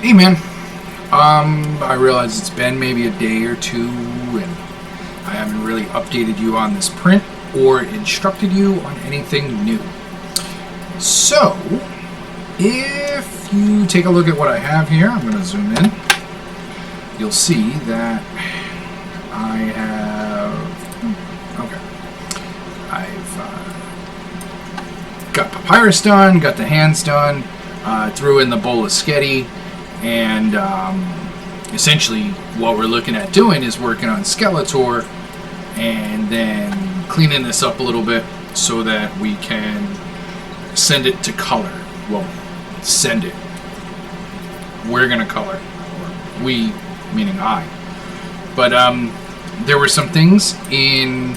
Hey man, I realize it's been maybe a day or two and I haven't really updated you on this print or instructed you on anything new. So, if you take a look at what I have here, I'm going to zoom in, you'll see that I I've got papyrus done, got the hands done, threw in the bowl of sketty, and essentially what we're looking at doing is working on Skeletor and then cleaning this up a little bit so that we can send it to color. Well, send it. We're going to color. Or we, meaning I. But there were some things in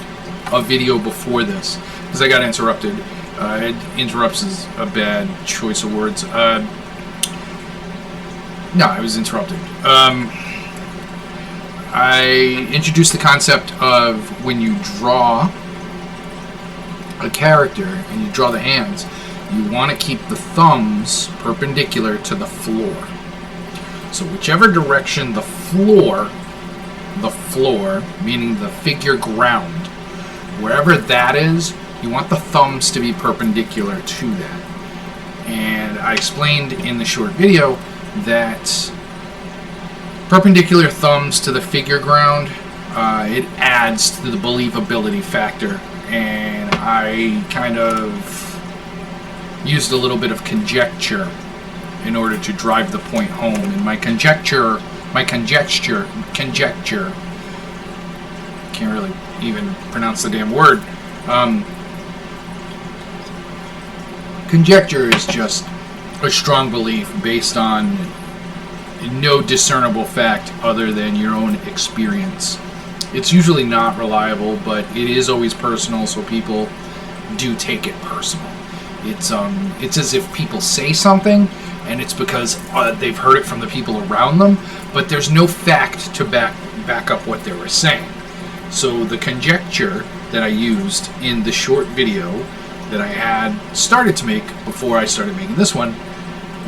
a video before this, because I got interrupted. Interrupts is a bad choice of words. No, I was interrupted. I introduced the concept of when you draw a character and you draw the hands, you want to keep the thumbs perpendicular to the floor. So whichever direction the floor, meaning the figure ground, wherever that is, you want the thumbs to be perpendicular to that. And I explained in the short video that perpendicular thumbs to the figure ground, it adds to the believability factor, and I kind of used a little bit of conjecture in order to drive the point home. And my conjecture, can't really even pronounce the damn word. Conjecture is just a strong belief based on no discernible fact other than your own experience. It's usually not reliable, but it is always personal, so people do take it personal. It's as if people say something and it's because they've heard it from the people around them, but there's no fact to back up what they were saying. So the conjecture that I used in the short video that I had started to make before I started making this one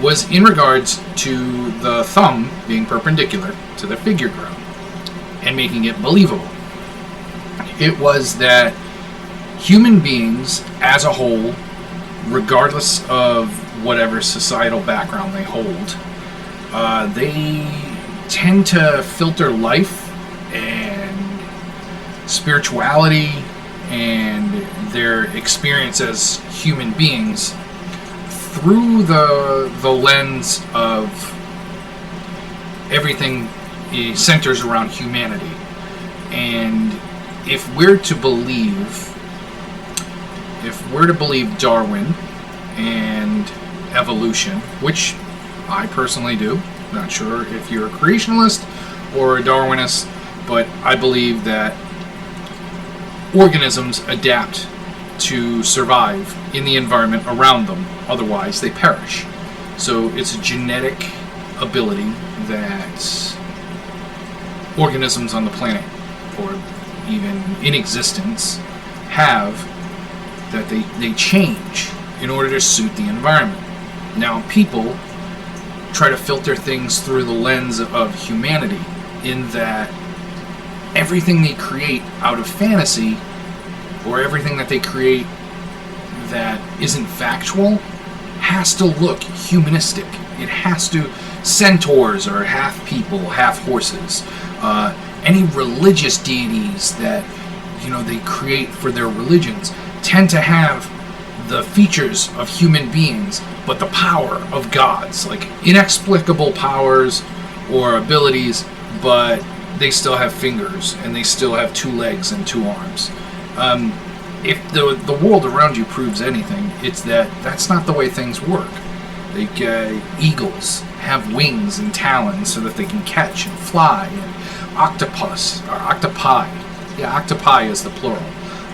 was in regards to the thumb being perpendicular to the figure ground and making it believable. It was that human beings as a whole, regardless of whatever societal background they hold, they tend to filter life and spirituality and their experience as human beings through the lens of everything centers around humanity. And if we're to believe Darwin and evolution, which I personally do, not sure if you're a creationist or a Darwinist, but I believe that organisms adapt to survive in the environment around them, otherwise they perish. So it's a genetic ability that organisms on the planet, or even in existence, have, that they change in order to suit the environment. Now people try to filter things through the lens of humanity, in that everything they create out of fantasy, or everything that they create that isn't factual, has to look humanistic. It has to. Centaurs are half people, half horses. Any religious deities that they create for their religions tend to have the features of human beings, but the power of gods, like inexplicable powers or abilities, but they still have fingers and they still have 2 legs and 2 arms. If the world around you proves anything, it's that that's not the way things work. Like eagles have wings and talons so that they can catch and fly, and octopi is the plural.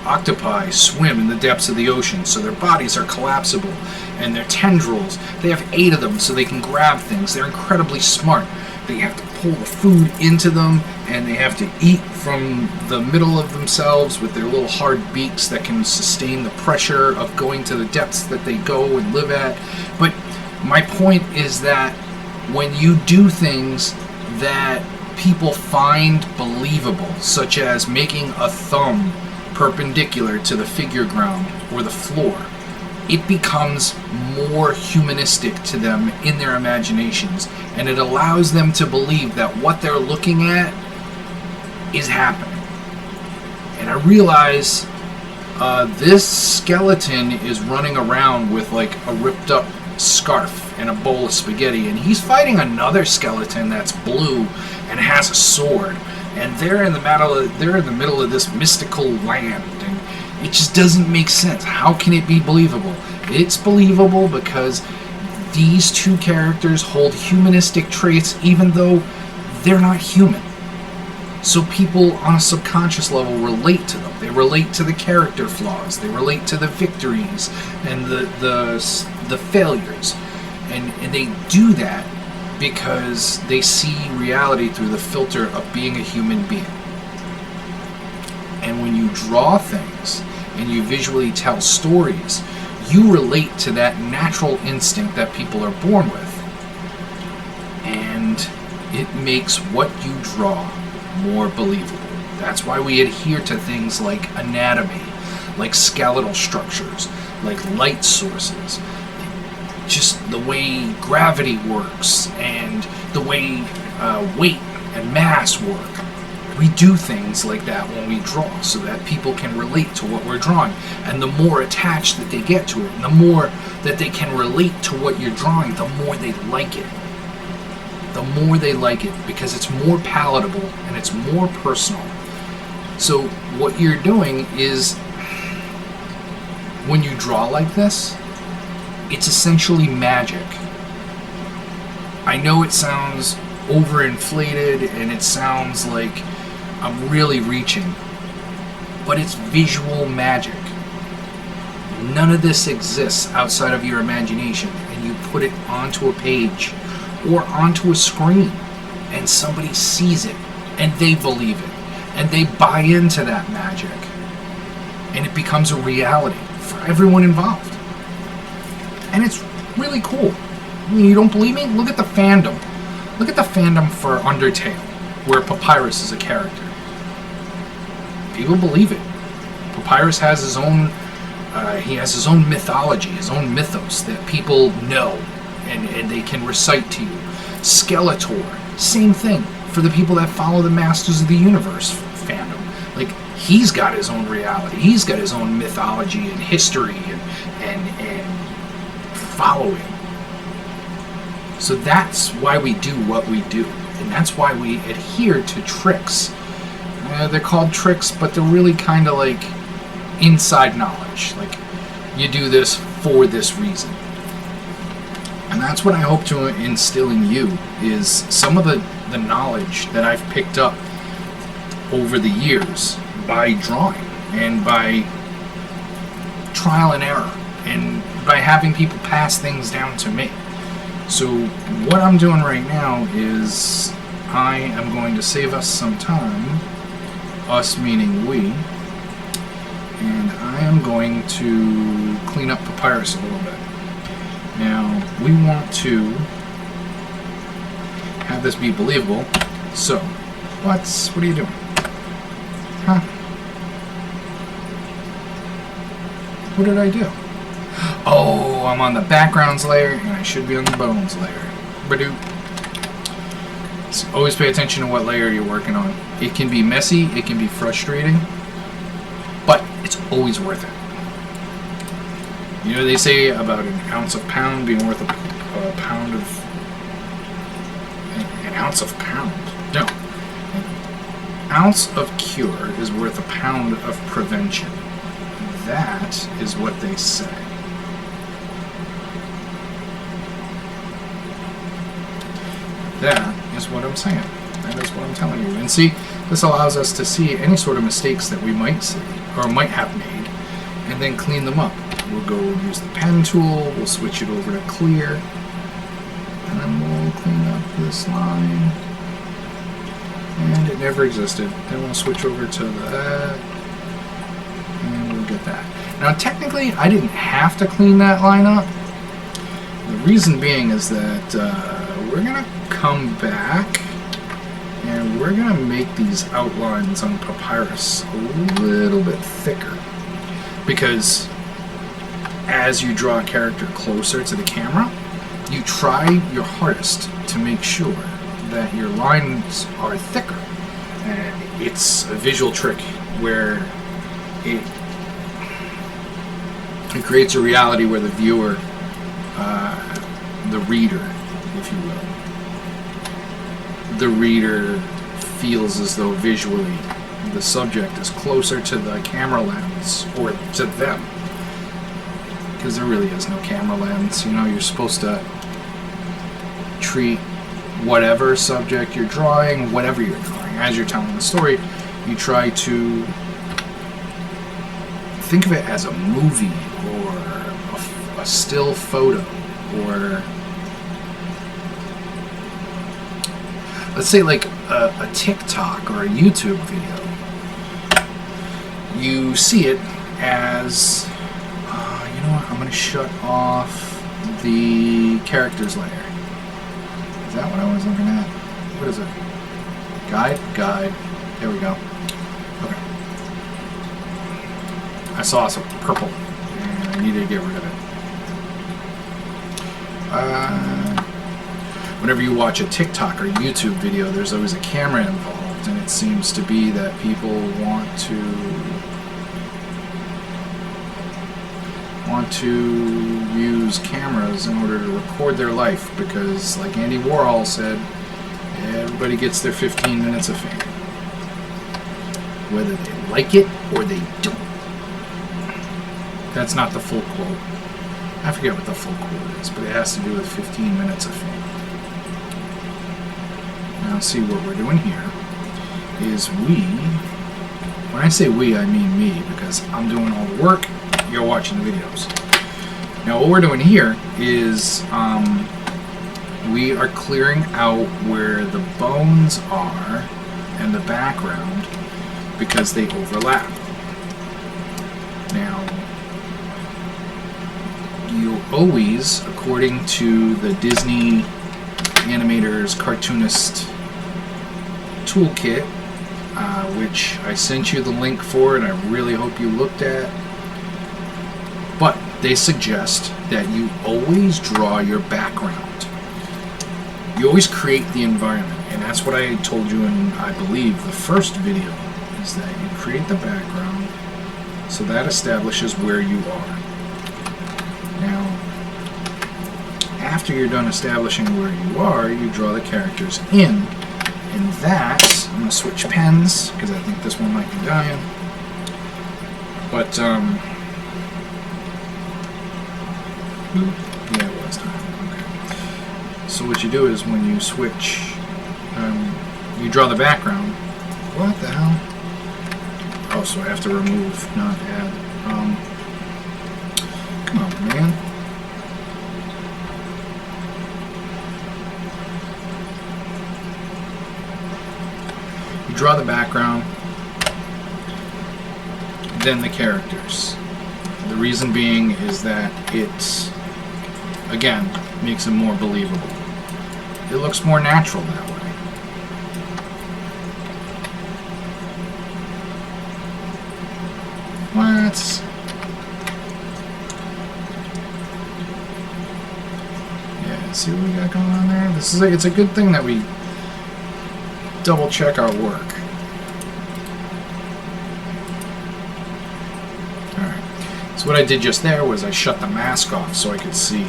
Octopi swim in the depths of the ocean, so their bodies are collapsible, and their tendrils, they have 8 of them so they can grab things. They're incredibly smart. They have to pull the food into them, and they have to eat from the middle of themselves with their little hard beaks that can sustain the pressure of going to the depths that they go and live at. But my point is that when you do things that people find believable, such as making a thumb perpendicular to the figure ground or the floor, it becomes more humanistic to them in their imaginations, and it allows them to believe that what they're looking at is happening. And I realize this skeleton is running around with like a ripped up scarf and a bowl of spaghetti, and he's fighting another skeleton that's blue and has a sword, and they're in the middle of this mystical land, and it just doesn't make sense. How can it be believable? It's believable because these two characters hold humanistic traits even though they're not human. So people on a subconscious level relate to them. They relate to the character flaws. They relate to the victories and the failures. And they do that because they see reality through the filter of being a human being. And when you draw things and you visually tell stories, you relate to that natural instinct that people are born with. And it makes what you draw more believable. That's why we adhere to things like anatomy, like skeletal structures, like light sources, just the way gravity works and the way weight and mass work. We do things like that when we draw so that people can relate to what we're drawing. And the more attached that they get to it, and the more that they can relate to what you're drawing, the more they like it. The more they like it, because it's more palatable and it's more personal. So what you're doing is, when you draw like this, it's essentially magic. I know it sounds overinflated and it sounds like I'm really reaching, but it's visual magic. None of this exists outside of your imagination, and you put it onto a page or onto a screen, and somebody sees it, and they believe it, and they buy into that magic, and it becomes a reality for everyone involved. And it's really cool. I mean, you don't believe me? Look at the fandom. Look at the fandom for Undertale, where Papyrus is a character. People believe it. Papyrus has his own he has his own mythology, his own mythos that people know and they can recite to you. Skeletor, same thing for the people that follow the Masters of the Universe fandom. Like, he's got his own reality. He's got his own mythology and history and following. So that's why we do what we do. And that's why we adhere to tricks. They're called tricks, but they're really kind of like inside knowledge. Like, you do this for this reason. And that's what I hope to instill in you, is some of the knowledge that I've picked up over the years by drawing and by trial and error and by having people pass things down to me. So what I'm doing right now is I am going to save us some time, us meaning we, and I am going to clean up Papyrus a little bit. Now, we want to have this be believable, so what are you doing? Huh? What did I do? Oh, I'm on the backgrounds layer, and I should be on the bones layer. Badoop. So always pay attention to what layer you're working on. It can be messy, it can be frustrating, but it's always worth it. You know, they say about an ounce of pound being worth a pound of... An ounce of pound? No. An ounce of cure is worth a pound of prevention. That is what they say. That is what I'm saying. That is what I'm telling you. And see, this allows us to see any sort of mistakes that we might see, or might have made, and then clean them up. We'll go use the pen tool, we'll switch it over to clear, and then we'll clean up this line. And it never existed. Then we'll switch over to that, and we'll get that. Now technically, I didn't have to clean that line up, The reason being is that we're going to come back and we're going to make these outlines on papyrus a little bit thicker, because as you draw a character closer to the camera, you try your hardest to make sure that your lines are thicker. And it's a visual trick where it creates a reality where the viewer, the reader, if you will, the reader feels as though visually the subject is closer to the camera lens, or to them, because there really is no camera lens. You know, you're supposed to treat whatever subject you're drawing, whatever you're drawing, as you're telling the story, you try to think of it as a movie, or a still photo, or let's say like a TikTok or a YouTube video. You see it as, you know what, I'm going to shut off the characters layer. Is that what I was looking at? What is it? Guide. There we go. Okay. I saw some purple, and I needed to get rid of it. Whenever you watch a TikTok or YouTube video, there's always a camera involved, and it seems to be that people want to use cameras in order to record their life, because, like Andy Warhol said, everybody gets their 15 minutes of fame, whether they like it or they don't. That's not the full quote. I forget what the full quote is, but it has to do with 15 minutes of fame. Now, see, what we're doing here is when I say we, I mean me, because I'm doing all the work, you're watching the videos. Now, what we're doing here is we are clearing out where the bones are and the background, because they overlap. Now, you always, according to the Disney animator's cartoonist toolkit, which I sent you the link for and I really hope you looked at, but they suggest that you always draw your background. You always create the environment, and that's what I told you in, I believe, the first video, is that you create the background, so that establishes where you are. Now, after you're done establishing where you are, you draw the characters in, and that, I'm going to switch pens, because I think this one might be dying, but, yeah, it was dying, okay. So what you do is when you switch, you draw the background. What the hell? Oh, so I have to remove, not add. Come on, man. You draw the background, then the characters. The reason being is that it, again, makes them more believable. It looks more natural that way. What? Yeah, see what we got going on there? This is it's a good thing that we double check our work. Alright. So what I did just there was I shut the mask off so I could see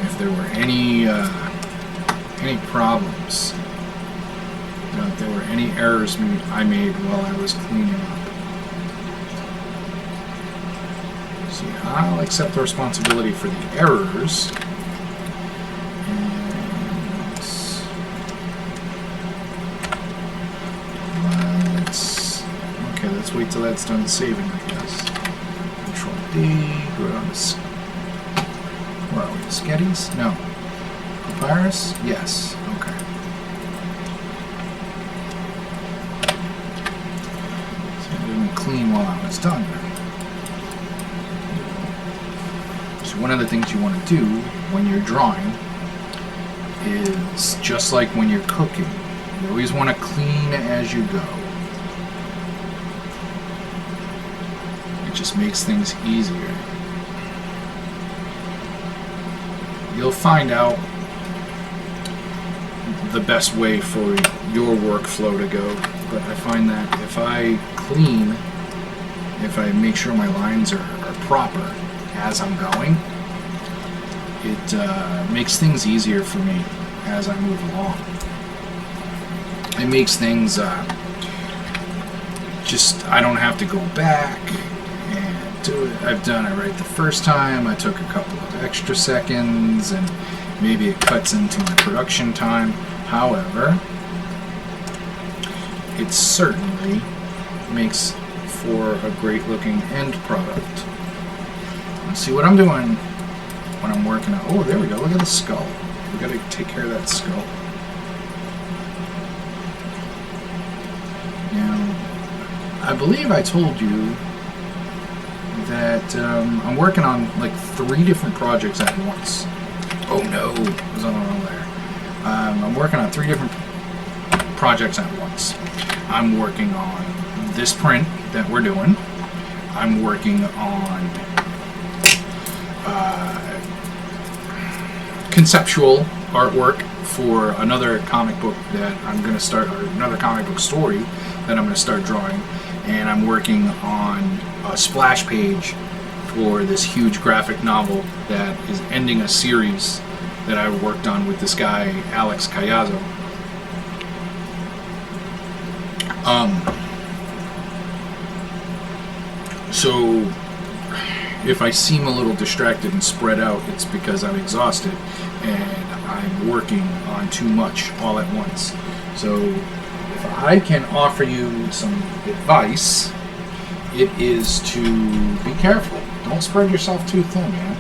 if there were any problems. You know, if there were any errors I made while I was cleaning up. See, I'll accept the responsibility for the errors. And let's wait till that's done saving, I guess. Control D, go down to where are we? Sketties? No. Papyrus? Yes. Okay. So I didn't clean while I was done. So one of the things you want to do when you're drawing is just like when you're cooking. You always want to clean as you go. It just makes things easier. You'll find out the best way for your workflow to go, but I find that if I clean, if I make sure my lines are proper as I'm going, it makes things easier for me as I move along. It makes things just, I don't have to go back and do it. I've done it right the first time. I took a couple of extra seconds and maybe it cuts into my production time. However, it certainly makes for a great looking end product. Let's see what I'm doing when I'm working on. Oh, there we go. Look at the skull. We got to take care of that skull. Now, I believe I told you that I'm working on like 3 different projects at once. Oh no, I was on the wrong layer. I'm working on 3 different projects at once. I'm working on this print that we're doing. I'm working on conceptual artwork for another comic book that I'm going to start, or another comic book story that I'm going to start drawing. And I'm working on a splash page for this huge graphic novel that is ending a series that I worked on with this guy, Alex Cayazo. So if I seem a little distracted and spread out, it's because I'm exhausted and I'm working on too much all at once. So if I can offer you some advice, it is to be careful. Don't spread yourself too thin, man.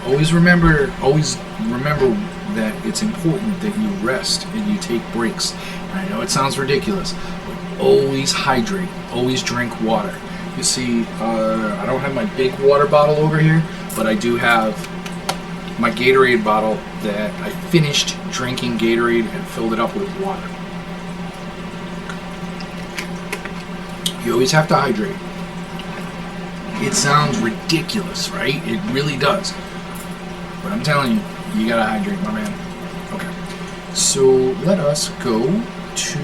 Always remember that it's important that you rest and you take breaks. And I know it sounds ridiculous, but always hydrate. Always drink water. You see, I don't have my big water bottle over here, but I do have my Gatorade bottle that I finished drinking Gatorade and filled it up with water. You always have to hydrate. It sounds ridiculous, right? It really does. But I'm telling you, you gotta hydrate, my man. Okay. So let us go to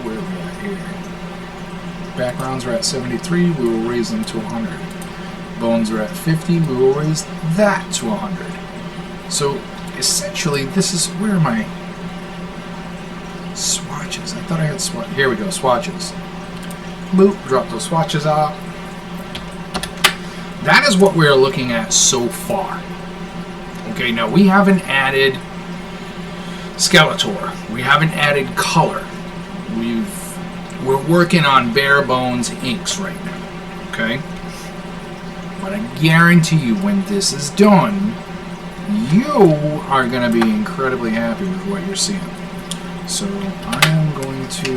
where are we at here? Backgrounds are at 73, we will raise them to 100. Bones are at 50, we will raise that to 100. So essentially, this is where are my swatches? I thought I had swatches. Here we go, swatches. Boop, drop those swatches out. That is what we're looking at so far. Okay, now we haven't added Skeletor. We haven't added color. We're working on bare bones inks right now. Okay? But I guarantee you when this is done, you are going to be incredibly happy with what you're seeing. So I am going to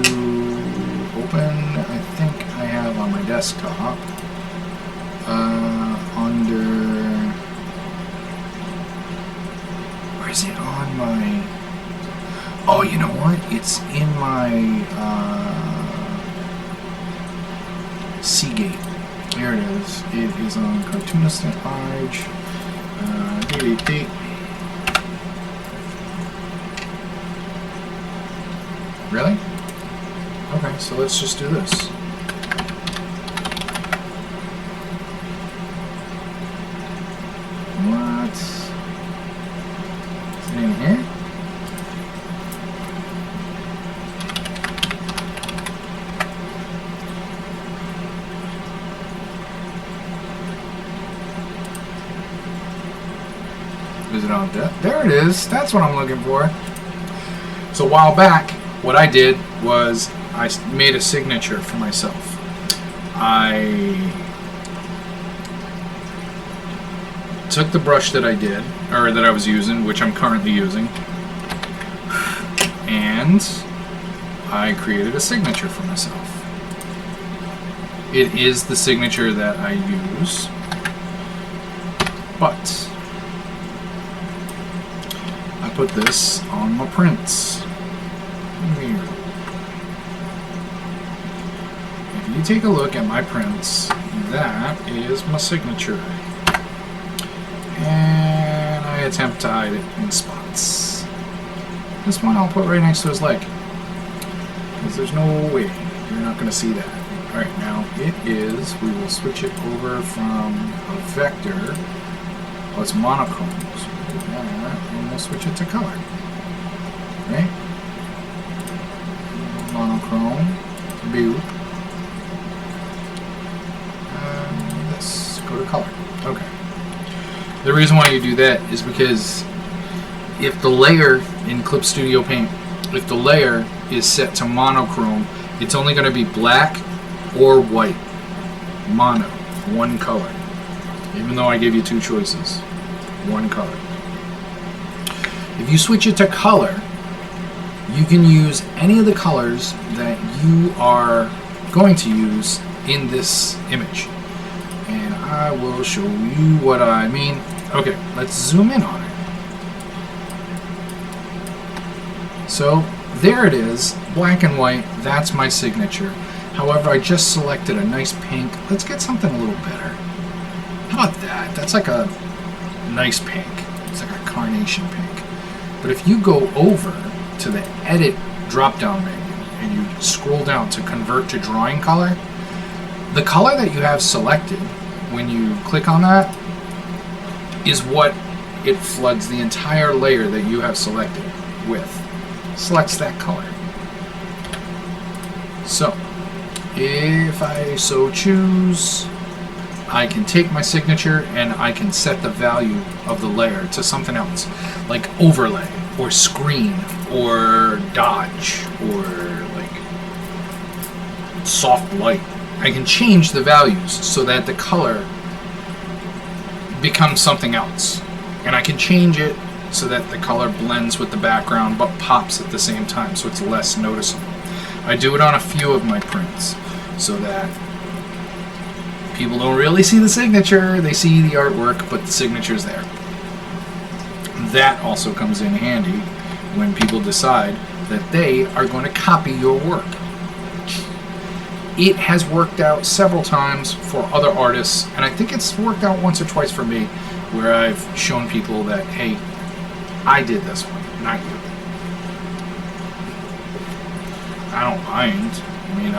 open, I think I have on my desktop, under, or is it on my, oh, you know what, it's in my Seagate. There it is. It is on Cartoonist and Arch. Really? Okay, so let's just do this. What? Is it in here? Is it on death? There it is. That's what I'm looking for. So a while back, what I did was I made a signature for myself. I took the brush that I did, or that I was using, which I'm currently using, and I created a signature for myself. It is the signature that I use But I put this on my prints. Here. If you take a look at my prints, that is my signature. And I attempt to hide it in spots. This one I'll put right next to his leg, because there's no way you're not going to see that. Alright, now it is, we will switch it over from a vector. Oh, it's monochrome. So we'll do that, and we'll switch it to color. Right? Monochrome, view. This, go to color. Okay. The reason why you do that is because if the layer in Clip Studio Paint, if the layer is set to monochrome, it's only going to be black or white. Mono, one color. Even though I gave you two choices, one color. If you switch it to color, you can use any of the colors that you are going to use in this image. And I will show you what I mean. Okay, let's zoom in on it. So there it is, black and white, that's my signature. However, I just selected a nice pink. Let's get something a little better. How about that? That's like a nice pink. It's like a carnation pink. But if you go over to the edit drop-down menu and you scroll down to convert to drawing color, the color that you have selected when you click on that is what it floods the entire layer that you have selected with. Selects that color. So if I so choose, I can take my signature and I can set the value of the layer to something else, like overlay or screen or dodge or like soft light. I can change the values so that the color becomes something else, and I can change it so that the color blends with the background but pops at the same time, so it's less noticeable. I do it on a few of my prints so that people don't really see the signature, they see the artwork, but the signature's there. That also comes in handy when people decide that they are going to copy your work. It has worked out several times for other artists, and I think it's worked out once or twice for me, where I've shown people that, hey, I did this one, not you. I don't mind. I mean,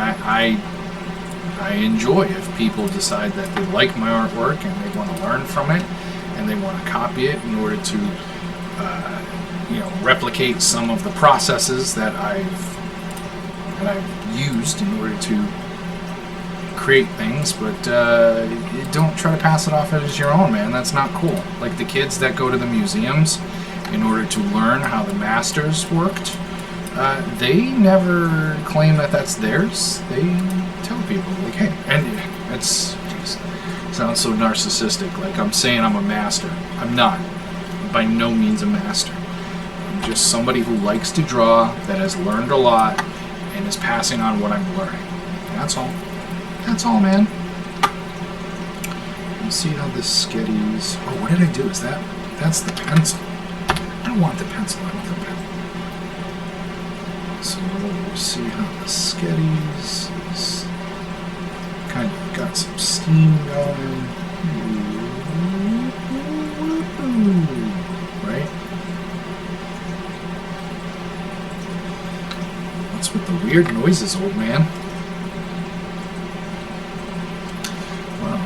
I enjoy if people decide that they like my artwork and they want to learn from it and they want to copy it in order to, replicate some of the processes that I've used in order to create things. But don't try to pass it off as your own, man. That's not cool. Like the kids that go to the museums in order to learn how the masters worked, they never claim that that's theirs. They tell people, like, hey, and it's, geez, sounds so narcissistic, like I'm saying I'm a master. I'm not. I'm by no means a master. I'm just somebody who likes to draw, that has learned a lot, and is passing on what I'm learning. That's all. That's all, man. You see how this sketties... Oh, what did I do? Is that's the pencil. I don't want the pencil, I want the pen. So we'll see how the sketties is kind of got some steam going. Right? What's with the weird noises, old man? Well,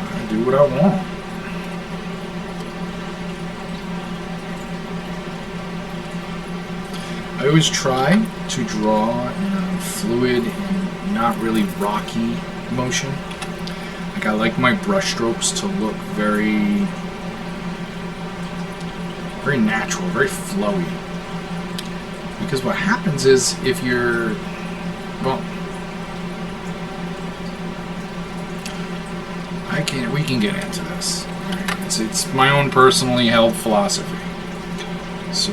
I do what I want. I always try to draw in a fluid and not really rocky motion. Like I like my brush strokes to look very, very natural, very flowy. Because what happens is if you're, well, we can get into this. Right? It's my own personally held philosophy. So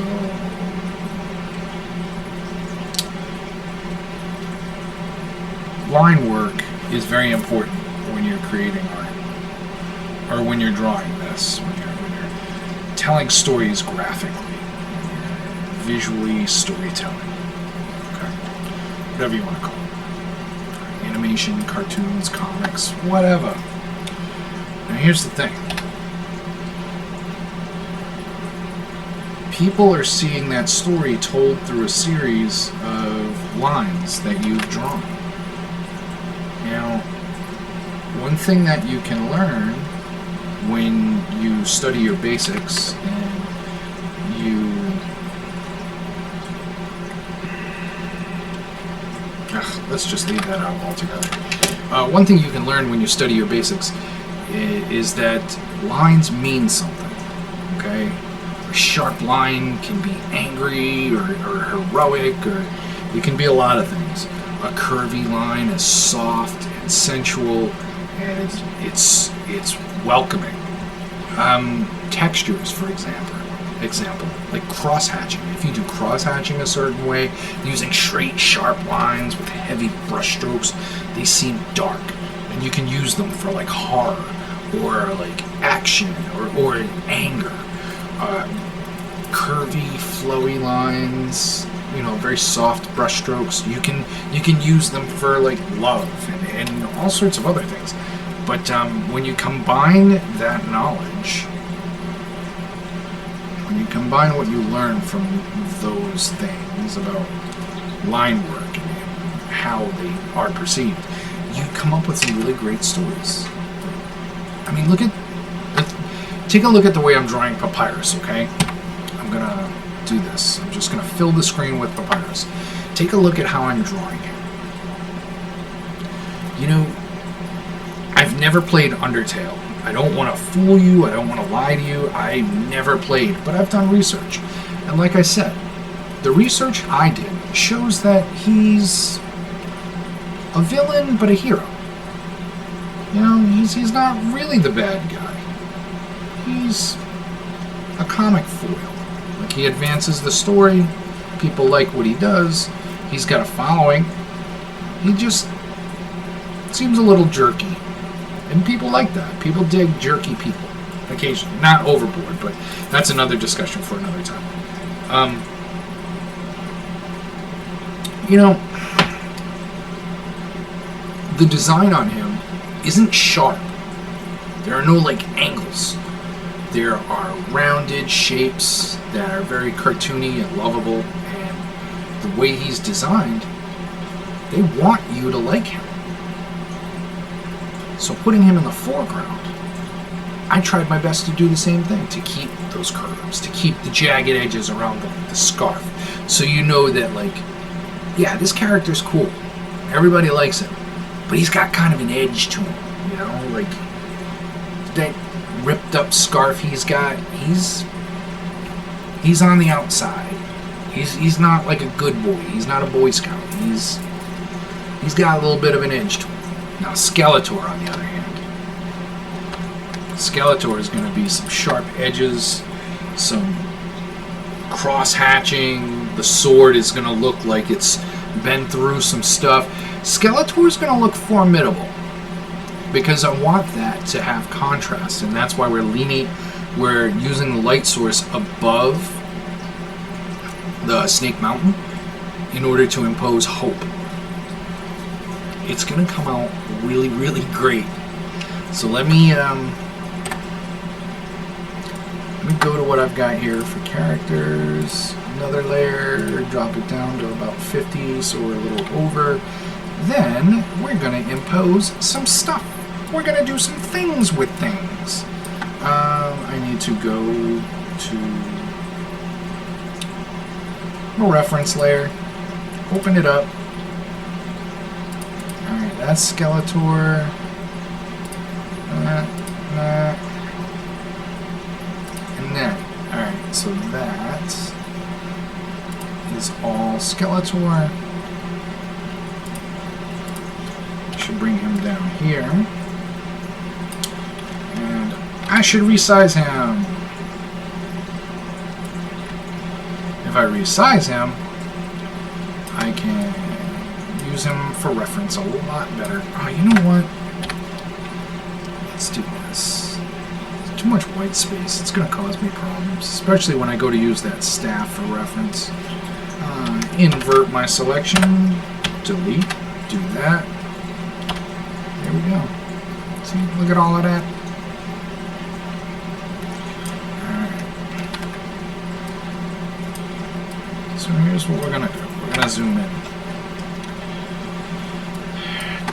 line work is very important when you're creating art. or when you're drawing this, when you're telling stories graphically, visually storytelling, okay, whatever you want to call it, animation, cartoons, comics, whatever. Now here's the thing. People are seeing that story told through a series of lines that you've drawn. Now, one thing that you can learn when you study your basics and let's just leave that out altogether. One thing you can learn when you study your basics is that lines mean something, okay? A sharp line can be angry or heroic, or it can be a lot of things. A curvy line is soft and sensual, and it's welcoming. Textures, for example, like cross-hatching. If you do cross-hatching a certain way, using straight, sharp lines with heavy brush strokes, they seem dark, and you can use them for like horror or like action or anger. Curvy, flowy lines, very soft brush strokes. You can use them for like love and all sorts of other things. But when you combine that knowledge, when you combine what you learn from those things about line work and how they are perceived, you come up with some really great stories. I mean, take a look at the way I'm drawing Papyrus, okay? I'm gonna do this. I'm just gonna fill the screen with Papyrus. Take a look at how I'm drawing him. I've never played Undertale. I don't want to fool you. I don't want to lie to you. I never played, but I've done research. And like I said, the research I did shows that he's a villain, but a hero. He's not really the bad guy. He's a comic foil. Like, he advances the story. People like what he does. He's got a following. He just seems a little jerky. And people like that. People dig jerky people. Occasionally. Not overboard, but that's another discussion for another time. The design on him isn't sharp. There are no, angles. There are rounded shapes that are very cartoony and lovable, and the way he's designed, they want you to like him. So putting him in the foreground, I tried my best to do the same thing, to keep those curves, to keep the jagged edges around the scarf, so you know that, yeah, this character's cool. Everybody likes him, but he's got kind of an edge to him, that ripped up scarf he's got, he's on the outside. He's not like a good boy. He's not a Boy Scout. He's got a little bit of an edge to him. Now Skeletor, on the other hand, Skeletor is going to be some sharp edges, some cross-hatching. The sword is going to look like it's been through some stuff. Skeletor is going to look formidable, because I want that to have contrast, and that's why we're using the light source above the Snake Mountain in order to impose hope. It's going to come out really, really great. So let me go to what I've got here for characters. Another layer, drop it down to about 50, so we're a little over. Then we're going to impose some stuff. We're going to do some things with things. I need to go to a reference layer, open it up. Alright, that's Skeletor. And then, alright, so that is all Skeletor. Should bring him down here. And I should resize him. If I resize him, I can use him for reference a lot better. Oh, you know what? Let's do this. Too much white space. It's going to cause me problems, especially when I go to use that staff for reference. Invert my selection. Delete. Do that. There we go. See, look at all of that. Alright. So here's what we're going to do. We're going to zoom in.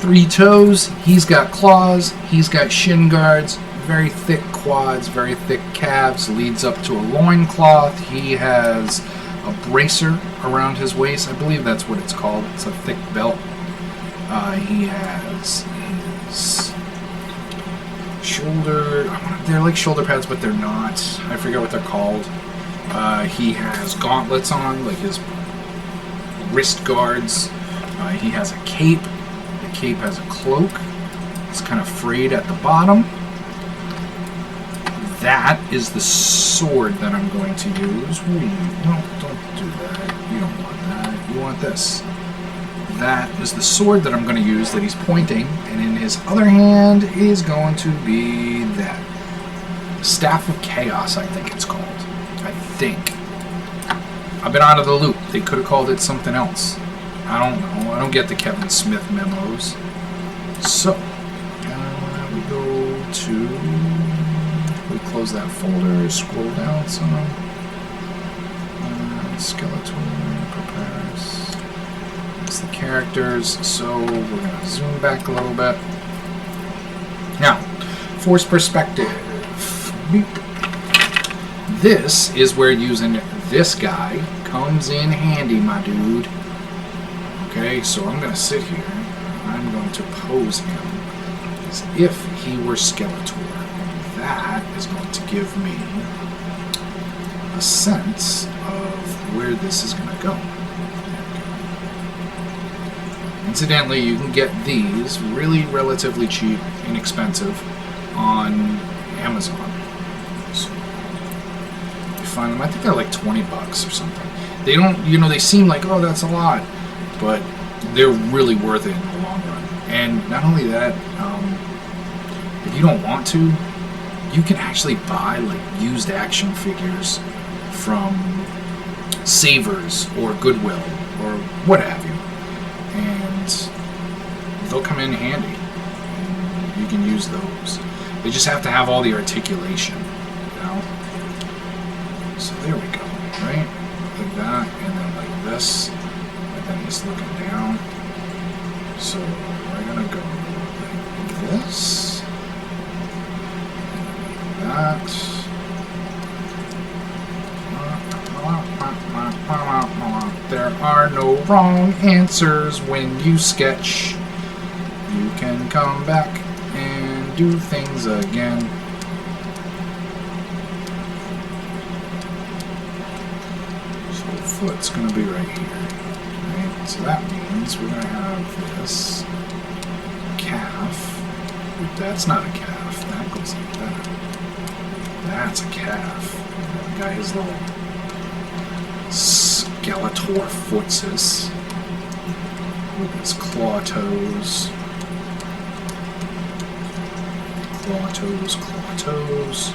3 toes. He's got claws. He's got shin guards. Very thick quads, very thick calves, leads up to a loincloth. He has a bracer around his waist. I believe that's what it's called. It's a thick belt. He has his shoulder... They're like shoulder pads, but they're not. I forget what they're called. He has gauntlets on, like his wrist guards. He has a cape. The cape has a cloak. It's kind of frayed at the bottom. That is the sword that I'm going to use. No, don't do that. You don't want that. You want this. That is the sword that I'm going to use that he's pointing, and in his other hand is going to be that. Staff of Chaos, I think it's called. I think. I've been out of the loop. They could have called it something else. I don't know. I don't get the Kevin Smith memos. So, we go to... We close that folder, scroll down some. Skeletor prepares. It's the characters, so we're going to zoom back a little bit. Now, force perspective. Beep. This is where using this guy comes in handy, my dude. Okay, so I'm going to sit here. I'm going to pose him as if he were Skeletor. That is going to give me a sense of where this is going to go. Incidentally, you can get these really relatively cheap, inexpensive on Amazon. So you find them, I think they're like 20 bucks or something. They don't, they seem like, oh, that's a lot, but they're really worth it in the long run. And not only that, if you don't want to, you can actually buy like used action figures from Savers or Goodwill or what have you, and they'll come in handy. And you can use those. They just have to have all the articulation, So there we go, right? Like that, and then like this, and then he's looking down. So we're gonna go like this. That. There are no wrong answers when you sketch. You can come back and do things again. So the foot's going to be right here. Right? So that means we're going to have this calf. That's not a calf. That goes like that. That's a calf. That guy has little Skeletor footses with his claw toes. Claw toes, claw toes.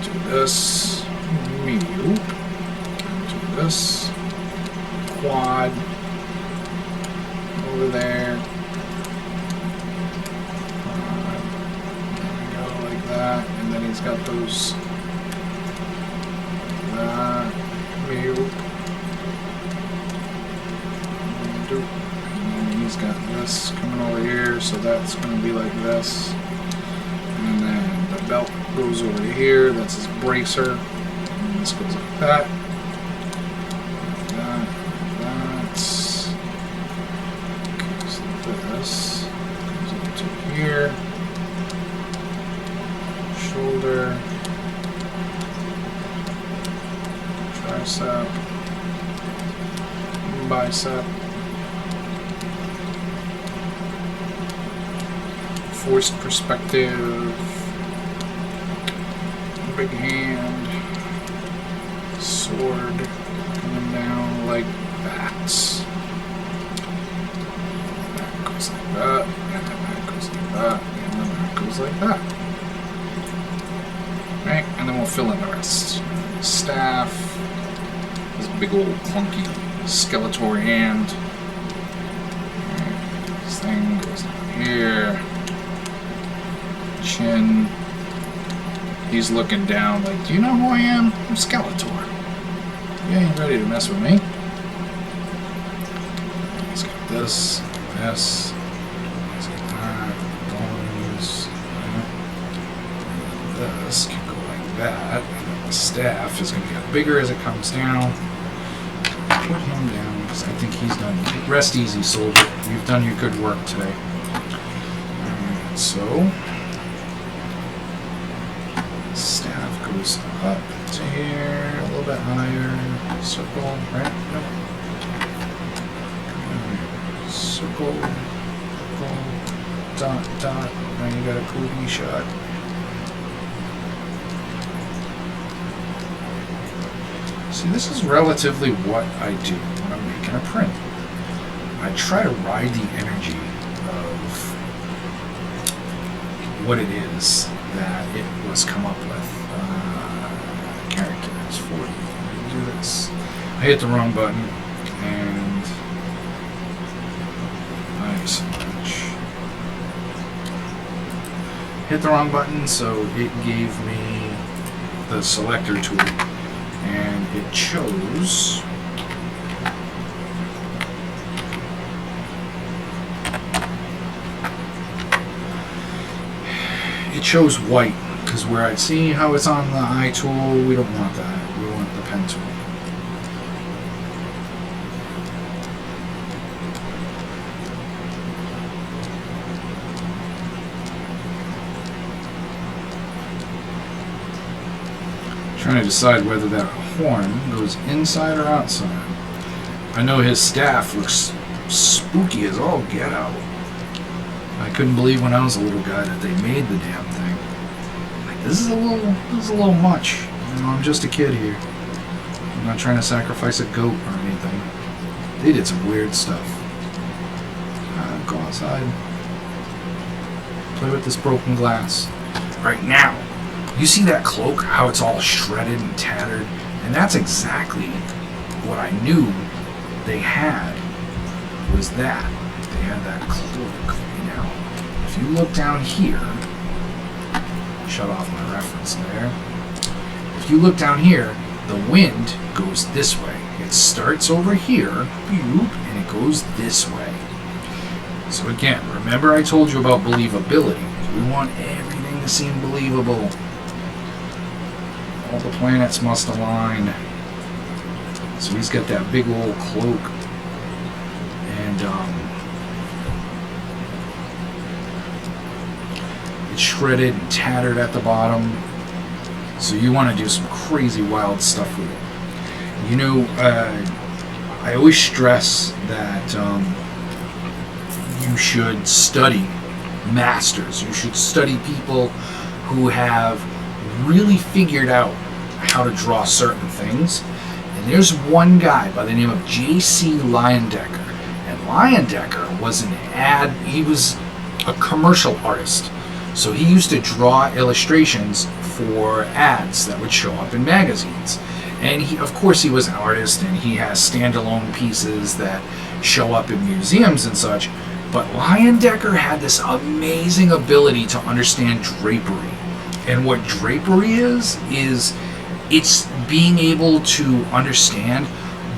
Do this. Mew. Do this. Quad. Over there. That, and then he's got those and then he's got this coming over here, so that's going to be like this, and then the belt goes over here, that's his bracer, and this goes like that, like that, goes like this, goes over to here, shoulder, tricep, bicep, forced perspective, big hand, sword coming down like that. That goes like that, and then that goes like that, and then that goes like that. staff. This big old clunky Skeletor hand. This thing goes down here. Chin. He's looking down like, do you know who I am? I'm Skeletor. You ain't ready to mess with me. He's got this. He's got that. Bones. This can go like that. And then the staff is going to get bigger as it comes down. Put him down because I think he's done. Rest easy, soldier. You've done your good work today. Alright, so staff goes up to here, a little bit higher. Circle, right? Nope. Circle, dot, dot. Now you got a Kobe shot. See, this is relatively what I do when I'm making a print. I try to ride the energy of what it is that it was come up with. Characters 40. Do this. I hit the wrong button and nice. Hit the wrong button, so it gave me the selector tool. And it chose white, because where I see how it's on the eye tool, we don't want that. We want the pen tool. Trying to decide whether that horn goes inside or outside. I know his staff looks spooky as all get out. I couldn't believe when I was a little guy that they made the damn thing. Like, this is a little much. You know, I'm just a kid here. I'm not trying to sacrifice a goat or anything. They did some weird stuff. Go outside. Play with this broken glass. Right now. You see that cloak, how it's all shredded and tattered? And that's exactly what I knew they had, was that. They had that cloak. Now, if you look down here, shut off my reference there. If you look down here, the wind goes this way. It starts over here, and it goes this way. So again, remember I told you about believability. We want everything to seem believable. All the planets must align. So he's got that big old cloak. And it's shredded and tattered at the bottom. So you want to do some crazy wild stuff with it. You know, I always stress that you should study masters. You should study people who have really figured out how to draw certain things. And there's one guy by the name of J.C. Leyendecker. And Leyendecker was he was a commercial artist. So he used to draw illustrations for ads that would show up in magazines. And of course he was an artist, and he has standalone pieces that show up in museums and such. But Leyendecker had this amazing ability to understand drapery. And what drapery is it's being able to understand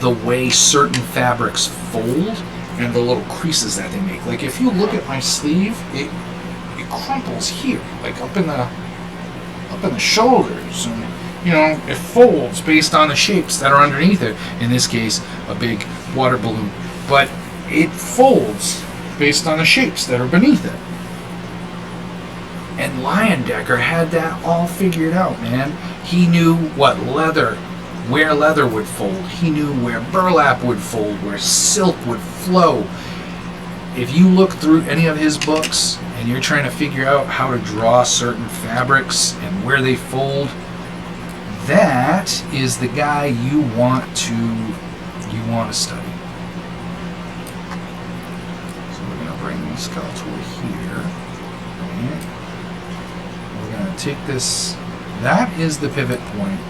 the way certain fabrics fold and the little creases that they make. Like if you look at my sleeve, it crumples here, like up in the shoulders, and you know, it folds based on the shapes that are underneath it. In this case, a big water balloon, but it folds based on the shapes that are beneath it. And Leyendecker had that all figured out, man. He knew what where leather would fold. He knew where burlap would fold, where silk would flow. If you look through any of his books and you're trying to figure out how to draw certain fabrics and where they fold, that is the guy you want to study. So we're going to bring the Skeletor here. Right. We're going to take this. That is the pivot point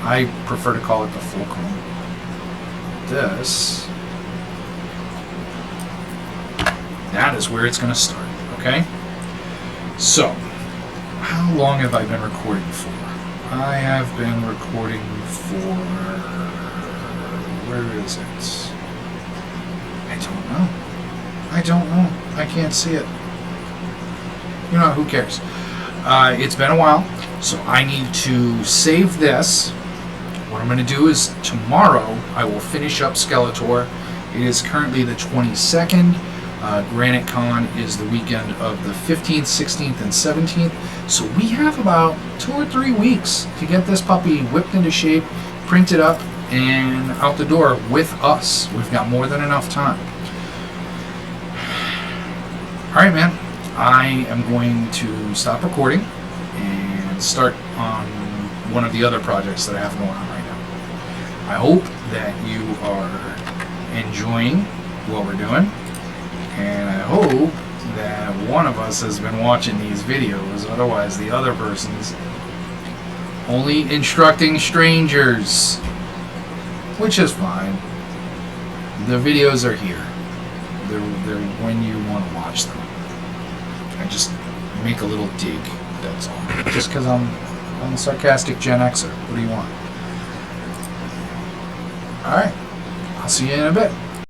I prefer to call it the fulcrum. This, that is where it's going to start, okay? So, how long have I been recording for? I have been recording for, where is it? I don't know. I can't see it. You know, who cares? It's been a while, so I need to save this. What I'm going to do is tomorrow I will finish up Skeletor. It is currently the 22nd. Granite Con is the weekend of the 15th, 16th, and 17th. So we have about 2 or 3 weeks to get this puppy whipped into shape, printed up, and out the door with us. We've got more than enough time. Alright, man. I am going to stop recording and start on one of the other projects that I have going on right now. I hope that you are enjoying what we're doing, and I hope that one of us has been watching these videos, otherwise the other person's only instructing strangers, which is fine. The videos are here. They're when you want to watch them. I just make a little dig, that's all. Just because I'm a sarcastic Gen Xer. What do you want? Alright, I'll see you in a bit.